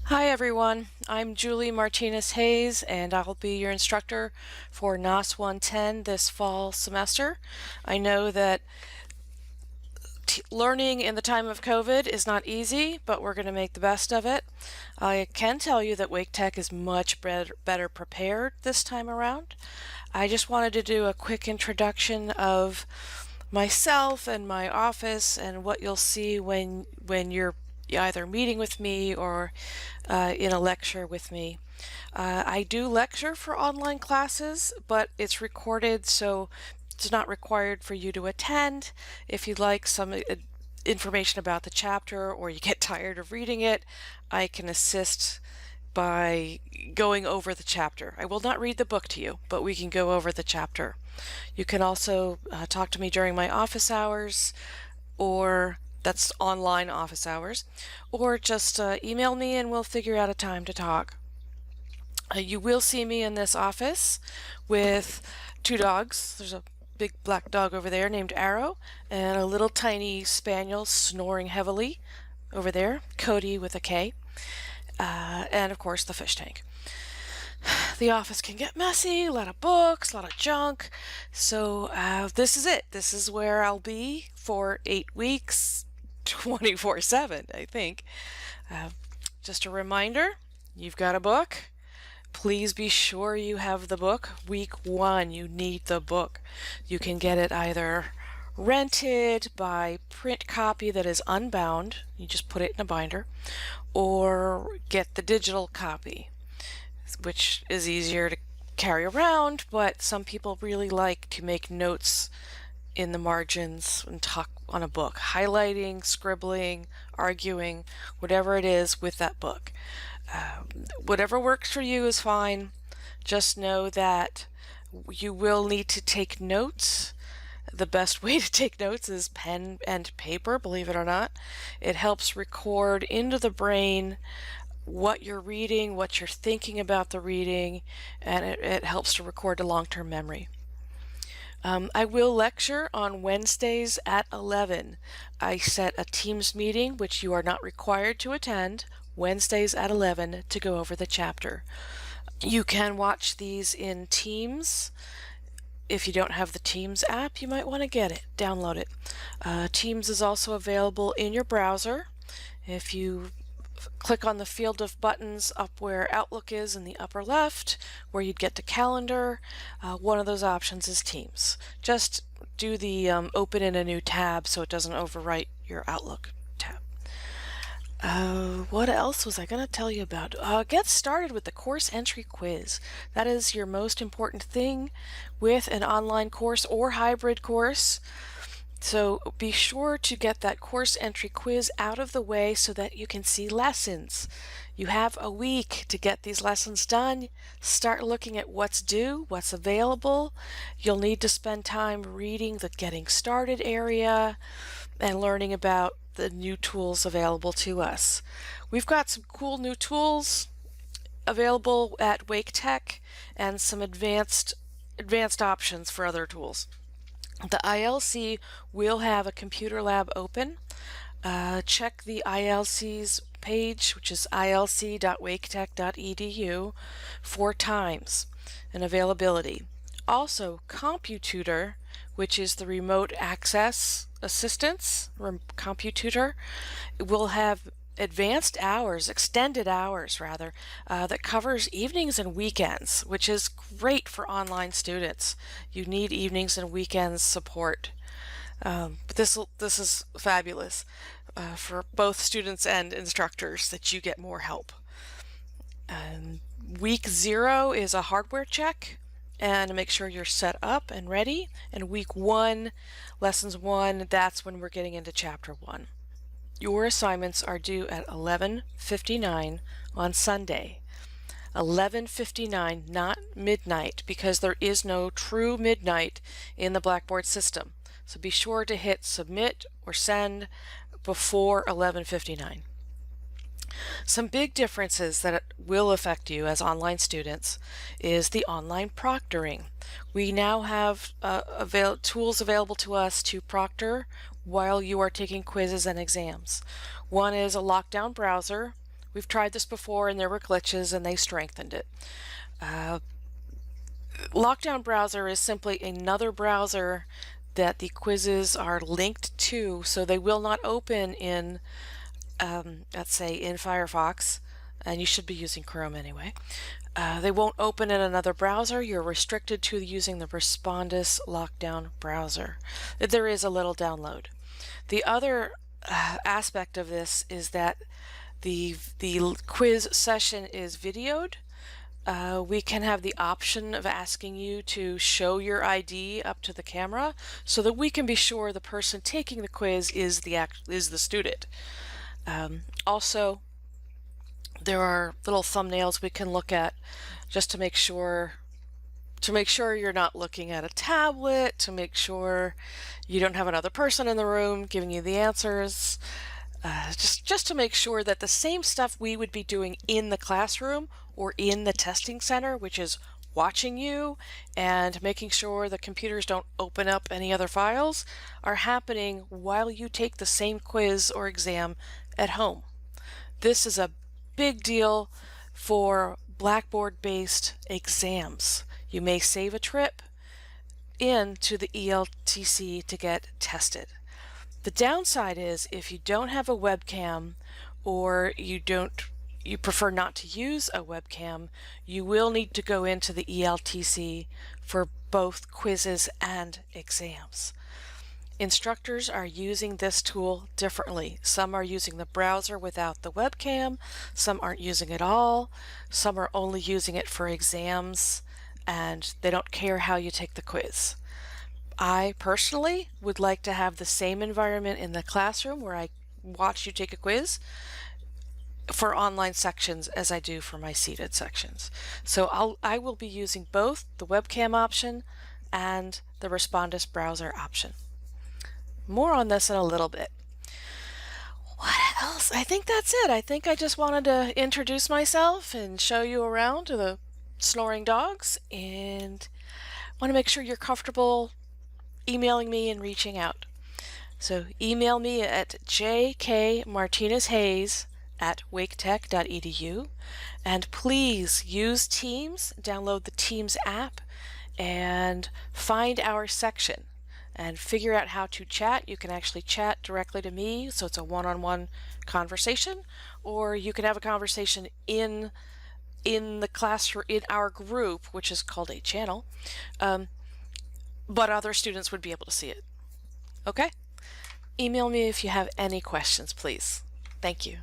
Hi everyone, I'm Julie Martinez Hayes and I'll be your instructor for NOS 110 this fall semester. I know that learning in the time of COVID is not easy, but we're going to make the best of it. I can tell you that Wake Tech is much better prepared this time around. I just wanted to do a quick introduction of myself and my office and what you'll see when you're either meeting with me or in a lecture with me. I do lecture for online classes, but it's recorded, so it's not required for you to attend. If you'd like some information about the chapter or you get tired of reading it, I can assist by going over the chapter. I will not read the book to you, but we can go over the chapter. You can also talk to me during my office hours, or that's online office hours, or just email me and we'll figure out a time to talk. You will see me in this office with two dogs. There's a big black dog over there named Arrow, and a little tiny spaniel snoring heavily over there, Cody with a K, and of course the fish tank. The office can get messy, a lot of books, a lot of junk, so this is it. This is where I'll be for 8 weeks, 24/7, I think. Just a reminder, you've got a book. Please be sure you have the book. Week 1, you need the book. You can get it either rented by print copy that is unbound, you just put it in a binder, or get the digital copy, which is easier to carry around, but some people really like to make notes in the margins and talk on a book, highlighting, scribbling, arguing, whatever it is with that book. Whatever works for you is fine. Just know that you will need to take notes. The best way to take notes is pen and paper, believe it or not. It helps record into the brain what you're reading, what you're thinking about the reading, and it helps to record a long-term memory. I will lecture on Wednesdays at 11. I set a Teams meeting, which you are not required to attend, Wednesdays at 11 to go over the chapter. You can watch these in Teams. If you don't have the Teams app, you might want to get it, download it. Teams is also available in your browser. If you click on the field of buttons up where Outlook is in the upper left, where you'd get to calendar, one of those options is Teams. Just do the open in a new tab so it doesn't overwrite your Outlook tab. What else was I going to tell you about? Get started with the course entry quiz. That is your most important thing with an online course or hybrid course. So be sure to get that course entry quiz out of the way so that you can see lessons. You have a week to get these lessons done. Start looking at what's due, what's available. You'll need to spend time reading the Getting Started area and learning about the new tools available to us. We've got some cool new tools available at Wake Tech and some advanced options for other tools. The ILC will have a computer lab open. Check the ILC's page, which is ilc.waketech.edu, 4 times and availability. Also, CompuTutor, which is the remote access assistance, CompuTutor, will have advanced hours, extended hours rather, that covers evenings and weekends, which is great for online students. You need evenings and weekends support. But this is fabulous for both students and instructors that you get more help. Week 0 is a hardware check and make sure you're set up and ready. And week 1, lessons 1, that's when we're getting into chapter 1. Your assignments are due at 11:59 on Sunday. 11:59, not midnight, because there is no true midnight in the Blackboard system. So be sure to hit submit or send before 11:59. Some big differences that will affect you as online students is the online proctoring. We now have tools available to us to proctor while you are taking quizzes and exams. One is a lockdown browser, We've tried this before and there were glitches and they strengthened it. Lockdown browser is simply another browser that the quizzes are linked to, so they will not open in, let's say, in Firefox, and you should be using Chrome anyway. They won't open in another browser. You're restricted to using the Respondus Lockdown browser. There is a little download. The other aspect of this is that the quiz session is videoed. We can have the option of asking you to show your ID up to the camera so that we can be sure the person taking the quiz is the student. Also, there are little thumbnails we can look at just to make sure you're not looking at a tablet, to make sure you don't have another person in the room giving you the answers. Just to make sure that the same stuff we would be doing in the classroom or in the testing center, which is watching you and making sure the computers don't open up any other files, are happening while you take the same quiz or exam at home. This is a big deal for Blackboard-based exams. You may save a trip into the ELTC to get tested. The downside is if you don't have a webcam or you prefer not to use a webcam, you will need to go into the ELTC for both quizzes and exams. Instructors are using this tool differently. Some are using the browser without the webcam, some aren't using it all, some are only using it for exams, and they don't care how you take the quiz. I personally would like to have the same environment in the classroom where I watch you take a quiz for online sections as I do for my seated sections. So I will be using both the webcam option and the Respondus browser option. More on this in a little bit. What else? I think that's it. I think I just wanted to introduce myself and show you around to the snoring dogs, and want to make sure you're comfortable emailing me and reaching out. So email me at jkmartinezhayes@waketech.edu, and please use Teams, download the Teams app, and find our section and figure out how to chat. You can actually chat directly to me, so it's a one-on-one conversation, or you can have a conversation in the classroom, in our group, which is called a channel, but other students would be able to see it. Okay? Email me if you have any questions, please. Thank you.